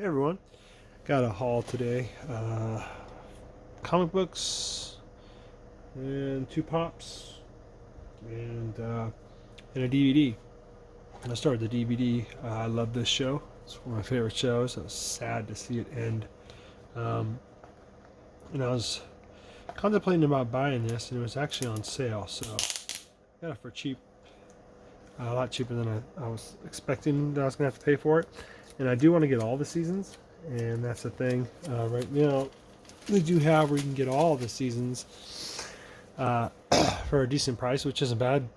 Hey everyone, got a haul today. Comic books and two pops and a DVD. I started the DVD. I love this show. It's one of my favorite shows. I was sad to see it end. Um, and I was contemplating about buying this, and it was actually on sale, so I got it for cheap. A lot cheaper than I was expecting that I was going to have to pay for it. And I do want to get all the seasons, and that's the thing. Right now, they do have where you can get all the seasons for a decent price, which isn't bad.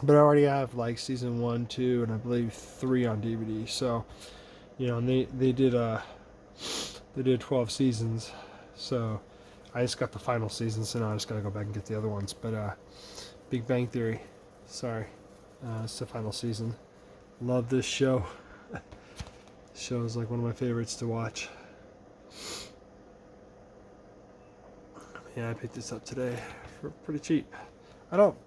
But I already have like season 1, 2, and I believe 3 on DVD. So, and they did 12 seasons. So I just got the final season, so now I just got to go back and get the other ones. But Big Bang Theory, sorry, it's the final season. Love this show. Show is like one of my favorites to watch. Yeah, I picked this up today for pretty cheap. I don't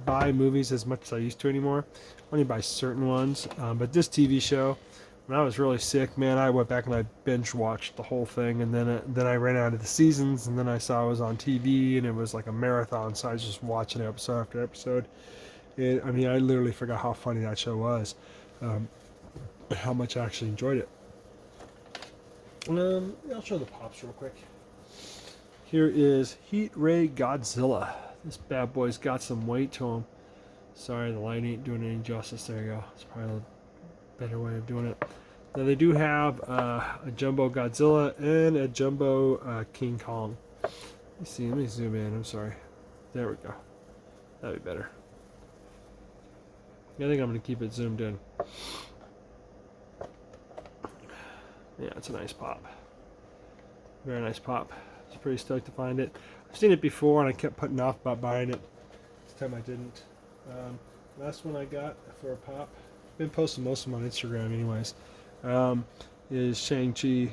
buy movies as much as I used to anymore. I only buy certain ones. But this TV show, when I was really sick, man, I went back and I binge watched the whole thing, and then I ran out of the seasons, and then I saw it was on TV, and it was like a marathon, so I was just watching episode after episode. And I mean, I literally forgot how funny that show was. How much I actually enjoyed it. I'll show the pops real quick. Here is Heat Ray Godzilla. This bad boy's got some weight to him. Sorry, the light ain't doing any justice. There you go. It's probably a better way of doing it. Now they do have a jumbo Godzilla and a jumbo King Kong. Let me zoom in. I'm sorry. There we go. That'd be better. I think I'm going to keep it zoomed in. Yeah, it's a nice pop. Very nice pop. I was pretty stoked to find it. I've seen it before, and I kept putting off about buying it. This time I didn't. Last one I got for a pop, been posting most of them on Instagram anyways, is Shang-Chi,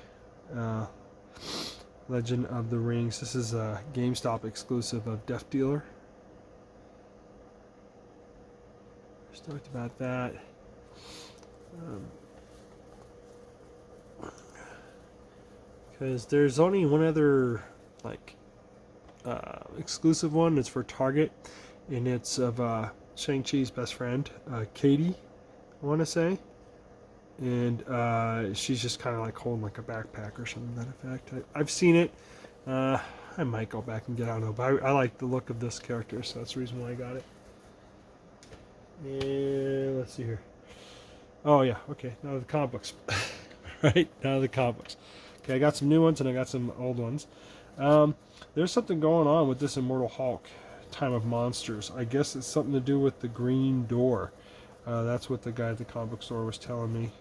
Legend of the Rings. This is a GameStop exclusive of Death Dealer. Stoked about that. Because there's only one other exclusive one. It's for Target, and it's of Shang-Chi's best friend, Katie, I want to say, and she's just kind of like holding like a backpack or something to that effect. I've seen it. I might go back and get, I don't know, but I like the look of this character, so that's the reason why I got it. And let's see here. Oh yeah, okay. Now the comic books. Right, now the comic books. Okay, I got some new ones and I got some old ones. There's something going on with this Immortal Hulk, Time of Monsters. I guess it's something to do with the green door. That's what the guy at the comic book store was telling me.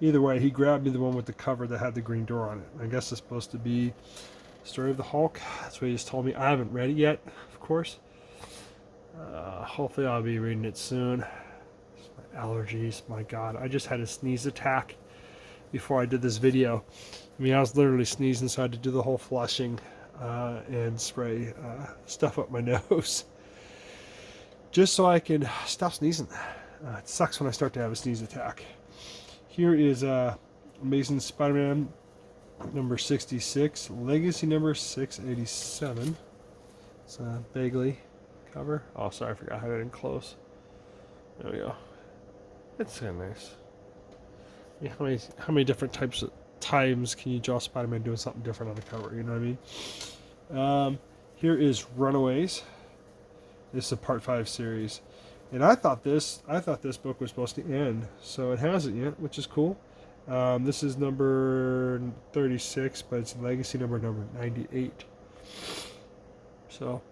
Either way, he grabbed me the one with the cover that had the green door on it. I guess it's supposed to be the story of the Hulk. That's what he just told me. I haven't read it yet, of course. Hopefully I'll be reading it soon. My allergies, my God. I just had a sneeze attack before I did this video. I mean, I was literally sneezing, so I had to do the whole flushing and spray stuff up my nose just so I can stop sneezing. It sucks when I start to have a sneeze attack. Here is Amazing Spider-Man number 66, Legacy number 687. It's a Bagley cover. Oh, sorry, I forgot I had it in close. There we go. It's kind of nice. Yeah, how many different times can you draw Spider-Man doing something different on the cover? You know what I mean? Here is Runaways. This is a Part 5 series, and I thought this book was supposed to end, so it hasn't yet, which is cool. This is number 36, but it's Legacy number 98. So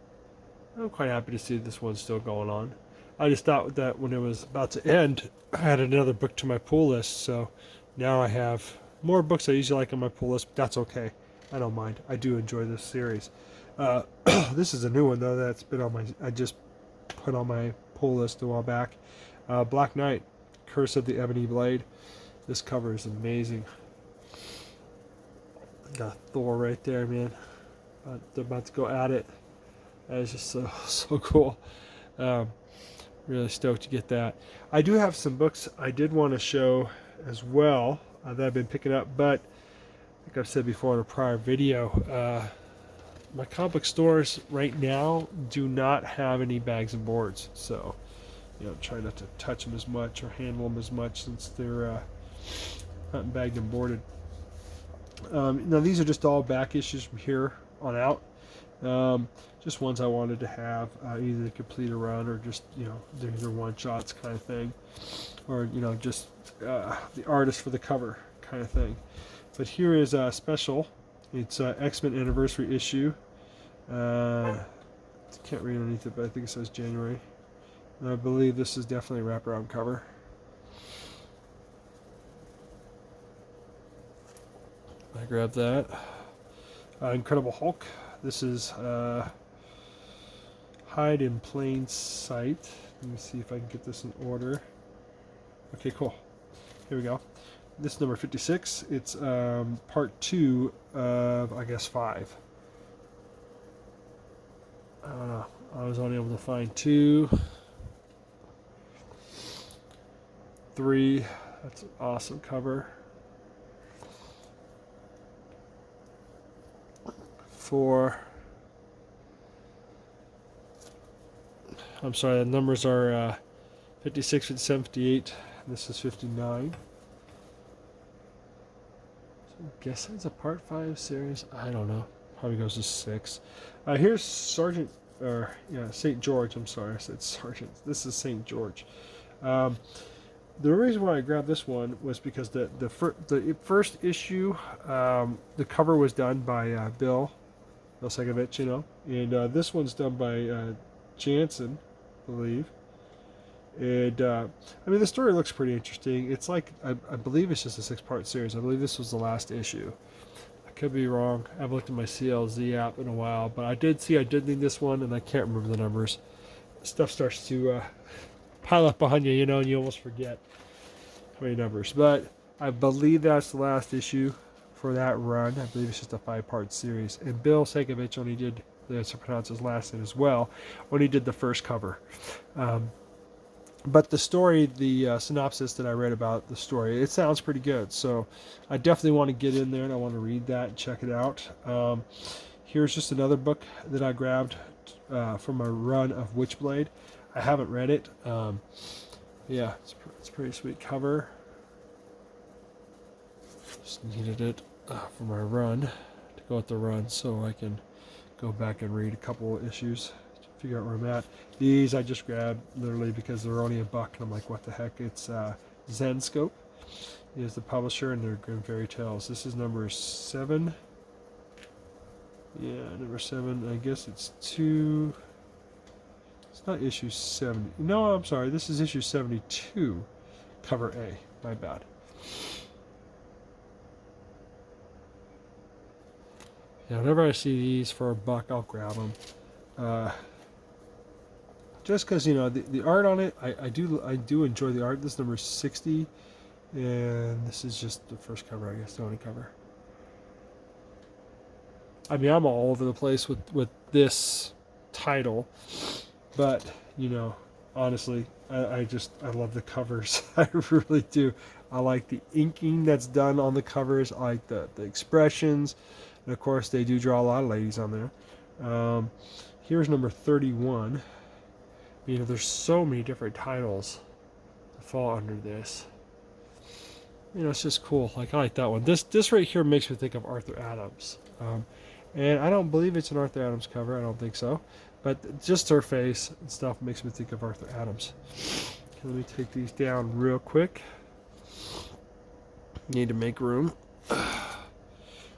I'm quite happy to see this one's still going on. I just thought that when it was about to end, I had another book to my pull list, so now I have more books I usually like on my pull list, but that's okay. I don't mind. I do enjoy this series. This is a new one, though, that's been on I just put on my pull list a while back. Black Knight, Curse of the Ebony Blade. This cover is amazing. Got Thor right there, man. They're about to go at it. That is just so cool. Really stoked to get that. I do have some books I did want to show as well. that I've been picking up. But like I've said before in a prior video, my comic book stores right now do not have any bags and boards, so try not to touch them as much or handle them as much since they're not bagged and boarded. Now these are just all back issues from here on out. Just ones I wanted to have, either to complete a run or just they're either one shots kind of thing, or just the artist for the cover kind of thing. But here is a special. It's X-Men anniversary issue. Can't read underneath it, but I think it says January. And I believe this is definitely a wraparound cover. I grabbed that. Incredible Hulk. This is Hide in Plain Sight. Let me see if I can get this in order. Okay, cool. Here we go. This is number 56. It's part 2 of, I guess, 5. I don't know. I was only able to find 2. 3. That's an awesome cover. 4. I'm sorry, the numbers are 56, 57, 58. This is 59. I guess it's a part 5 series. I don't know. Probably goes to 6. Here's St. George. I'm sorry, I said Sergeant. This is St. George. The reason why I grabbed this one was because the first issue, the cover was done by Bill Segovich, and this one's done by Jansen, I believe. And I mean, the story looks pretty interesting. It's like I believe it's just a 6-part series. I believe this was the last issue. I could be wrong. I haven't looked at my CLZ app in a while, but I did need this one, and I can't remember the numbers. Stuff starts to pile up behind you, and you almost forget how many numbers. But I believe that's the last issue for that run. I believe it's just a 5-part series. And Bill Segovich only did, that's to pronounce his last name as well, when he did the first cover. But the story, the synopsis that I read about the story, it sounds pretty good. So I definitely want to get in there and I want to read that and check it out. Here's just another book that I grabbed from a run of Witchblade. I haven't read it. Yeah, it's a pretty sweet cover. Just needed it for my run, to go with the run, so I can go back and read a couple of issues, figure out where I'm at. These I just grabbed literally because they're only $1, and I'm like, what the heck? It's Zenscope is the publisher, and they're Grim Fairy Tales. This is number 7. Yeah, number 7. I guess it's 2. It's not issue 70. No, I'm sorry. This is issue 72, cover A. My bad. Yeah, whenever I see these for $1, I'll grab them. Just because the art on it, I do enjoy the art. This is number 60, and this is just the first cover, I guess, the only cover. I mean, I'm all over the place with this title, but honestly, I love the covers. I really do. I like the inking that's done on the covers. I like the expressions. And of course, they do draw a lot of ladies on there. Here's number 31. There's so many different titles that fall under this. It's just cool. Like, I like that one. This right here makes me think of Arthur Adams. And I don't believe it's an Arthur Adams cover. I don't think so. But just her face and stuff makes me think of Arthur Adams. Okay, let me take these down real quick. Need to make room.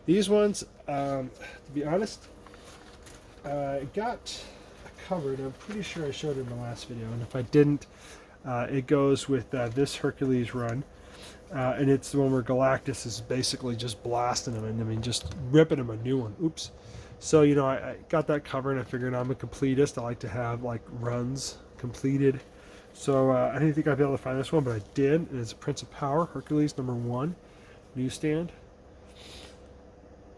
These ones, to be honest, I got covered. I'm pretty sure I showed it in the last video, and if I didn't, it goes with this Hercules run, and it's the one where Galactus is basically just blasting him, and I mean just ripping him a new one. Oops. So I got that cover, and I figured I'm a completist. I like to have like runs completed. So I didn't think I'd be able to find this one, but I did, and it's Prince of Power, Hercules number 1, newsstand.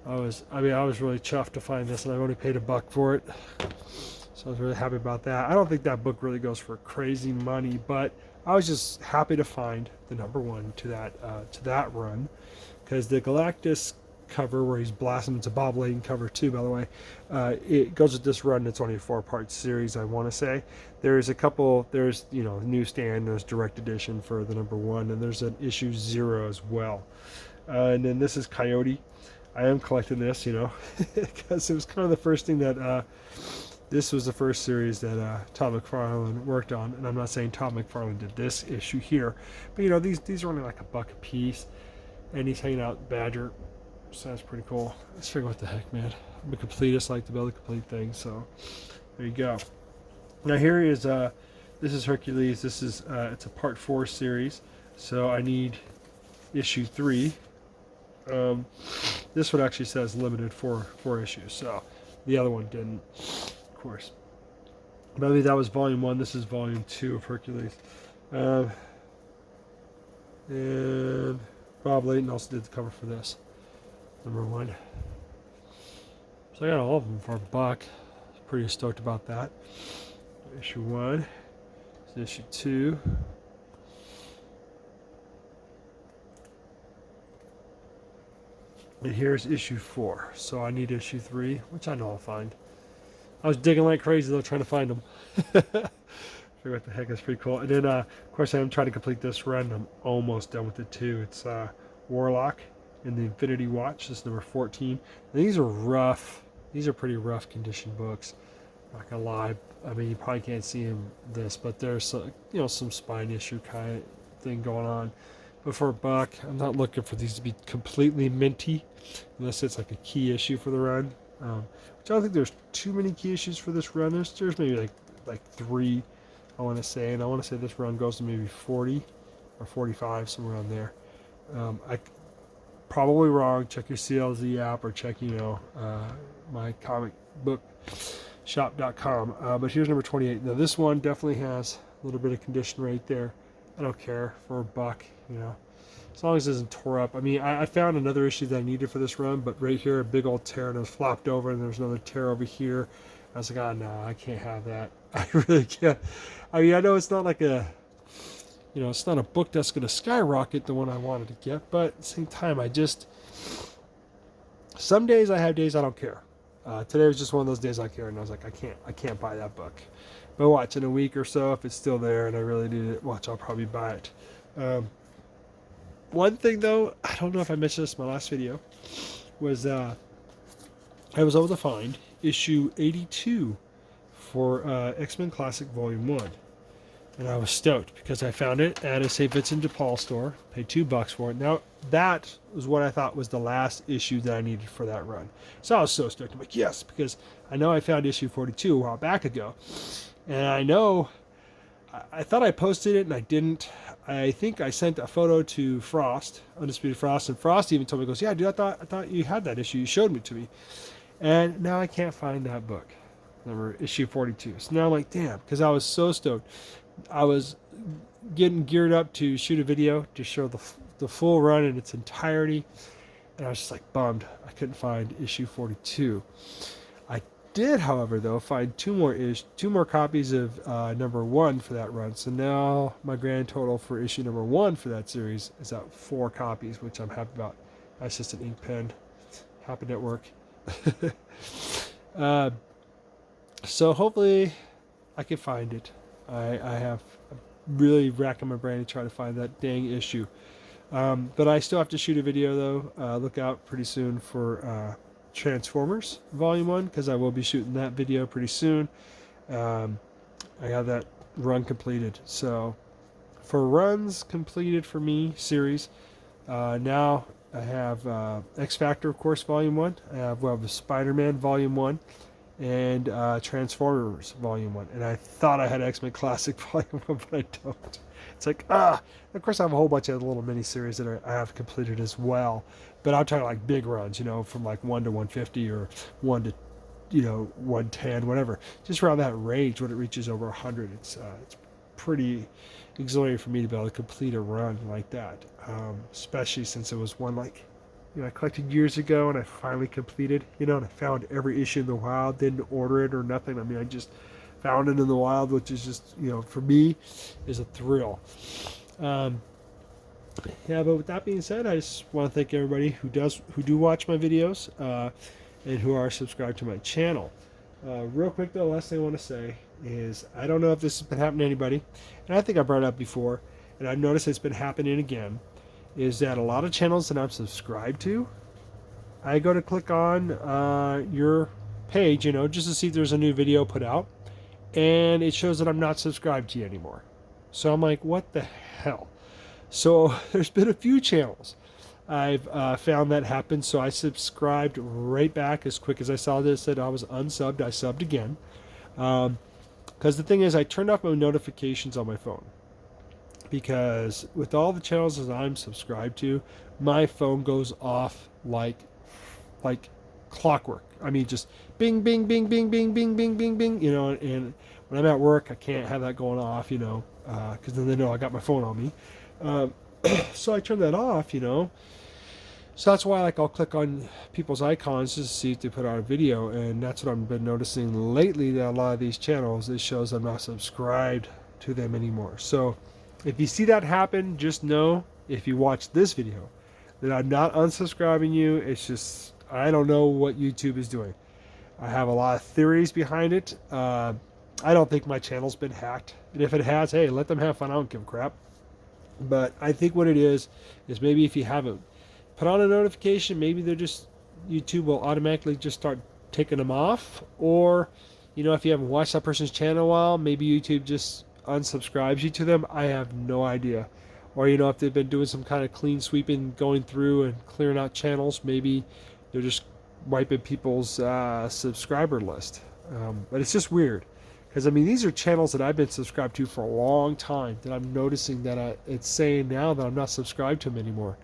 I was really chuffed to find this, and I only paid $1 for it. So I was really happy about that. I don't think that book really goes for crazy money, but I was just happy to find the number 1 to that run, because the Galactus cover where he's blasting, it's a Bob Layton cover too, by the way. It goes with this run. It's only a 4-part series, I want to say. There's a couple, there's, you know, newsstand, there's direct edition for the number 1, and there's an issue 0 as well. And then this is Coyote. I am collecting this, you know, because it was kind of the first thing that this was the first series that Todd McFarlane worked on, and I'm not saying Todd McFarlane did this issue here, but you know, these are only like $1 a piece, and he's hanging out Badger, so that's pretty cool. Let's figure what the heck, man. I'm a completist, like to be able to complete things, so there you go. Now here is this is Hercules. This is it's a part 4 series, so I need issue 3. This one actually says limited 4 issues, so the other one didn't, of course. But I believe that was volume 1. This is volume 2 of Hercules. And Bob Layton also did the cover for this, number 1. So I got all of them for $1. Pretty stoked about that. Issue 1. This is issue 2. And here's issue 4. So I need issue 3, which I know I'll find. I was digging like crazy though, trying to find them. Figure what the heck, is pretty cool. And then of course I am trying to complete this run. I'm almost done with it too. It's Warlock in the Infinity Watch. This is number 14. And these are rough. These are pretty rough condition books. Not gonna lie. I mean, you probably can't see them this, but there's you know, some spine issue kind of thing going on. But for $1, I'm not looking for these to be completely minty, unless it's like a key issue for the run. Which I don't think there's too many key issues for this run. There's maybe like 3, I want to say, and I want to say this run goes to maybe 40 or 45, somewhere around there. I probably wrong. Check your CLZ app, or check, you know, my comic book shop.com. But here's number 28. Now this one definitely has a little bit of condition right there. I don't care, for $1, you know, as long as it isn't tore up. I mean, I found another issue that I needed for this run, but right here, a big old tear, and it was flopped over, and there's another tear over here. I was like, oh no, I can't have that. I really can't. I mean, I know it's not like a, you know, it's not a book that's going to skyrocket the one I wanted to get, but at the same time, some days I have days I don't care. Today was just one of those days I care, and I was like, I can't buy that book. But watch, in a week or so, if it's still there and I really need it, watch, I'll probably buy it. One thing though, I don't know if I mentioned this in my last video, was I was able to find issue 82 for X-Men Classic Volume 1. And I was stoked because I found it at a St. Vincent de Paul store, paid $2 for it. Now, that was what I thought was the last issue that I needed for that run. So I was so stoked. I'm like, yes, because I know I found issue 42 a while back ago. And I know, I thought I posted it and I didn't. I think I sent a photo to Frost, Undisputed Frost, and Frost even told me, goes, yeah, dude, I thought you had that issue. You showed it to me. And now I can't find that book, issue 42. So now I'm like, damn, because I was so stoked. I was getting geared up to shoot a video to show the full run in its entirety, and I was just like bummed I couldn't find issue 42. I did, however, though, find two more copies of number 1 for that run. So now my grand total for issue number 1 for that series is at 4 copies, which I'm happy about. That's just an ink pen. Happened at work. So hopefully I can find it. I have really racking my brain to try to find that dang issue. But I still have to shoot a video, though. Look out pretty soon for Transformers Volume 1, because I will be shooting that video pretty soon. I have that run completed. So for runs completed for me, series, now I have X Factor, of course, Volume 1. I have Spider-Man Volume 1. And Transformers Volume 1. And I thought I had X-Men Classic Volume 1, but I don't. It's like, of course I have a whole bunch of little mini-series that I have completed as well. But I'm talking like big runs, you know, from like 1 to 150 or 1 to, you know, 110, whatever. Just around that range when it reaches over 100. It's pretty exhilarating for me to be able to complete a run like that. Especially since it was one like, you know, I collected years ago and I finally completed, you know, and I found every issue in the wild, didn't order it or nothing. I mean, I just found it in the wild, which is just, you know, for me, is a thrill. Yeah, but with that being said, I just want to thank everybody who do watch my videos and who are subscribed to my channel. Real quick though, last thing I want to say is I don't know if this has been happening to anybody, and I think I brought it up before, and I've noticed it's been happening again, is that a lot of channels that I'm subscribed to, I go to click on your page, you know, just to see if there's a new video put out, and it shows that I'm not subscribed to you anymore. So I'm like, what the hell? So there's been a few channels I've found that happen. So I subscribed right back as quick as I saw this, that I was unsubbed. I subbed again. Because the thing is, I turned off my notifications on my phone. Because with all the channels that I'm subscribed to, my phone goes off like clockwork. I mean, just bing, bing, bing, bing, bing, bing, bing, bing, bing, you know, and when I'm at work, I can't have that going off, you know, because then they know I got my phone on me. So I turn that off, you know. So that's why, like, I'll click on people's icons just to see if they put out a video, and that's what I've been noticing lately, that a lot of these channels, it shows I'm not subscribed to them anymore. So if you see that happen, just know, if you watch this video, that I'm not unsubscribing you. It's just, I don't know what YouTube is doing. I have a lot of theories behind it. I don't think my channel's been hacked, and if it has, hey, let them have fun. I don't give a crap. But I think what it is maybe if you haven't put on a notification, maybe they're just, YouTube will automatically just start taking them off. Or, you know, if you haven't watched that person's channel in a while, maybe YouTube just unsubscribes you to them. I have no idea. Or, you know, if they've been doing some kind of clean sweeping, going through and clearing out channels, maybe they're just wiping people's subscriber list. But it's just weird. Because, I mean, these are channels that I've been subscribed to for a long time, that I'm noticing that it's saying now that I'm not subscribed to them anymore.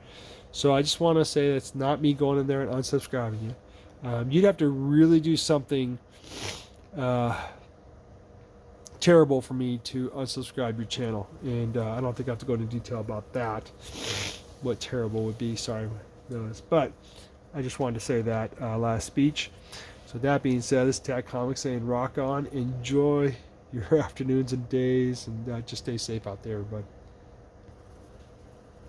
So I just want to say it's not me going in there and unsubscribing you. You'd have to really do something terrible for me to unsubscribe your channel. And I don't think I have to go into detail about that, what terrible would be. Sorry. But I just wanted to say that last speech. So that being said, this is Tag Comics saying rock on. Enjoy your afternoons and days, and just stay safe out there, everybody.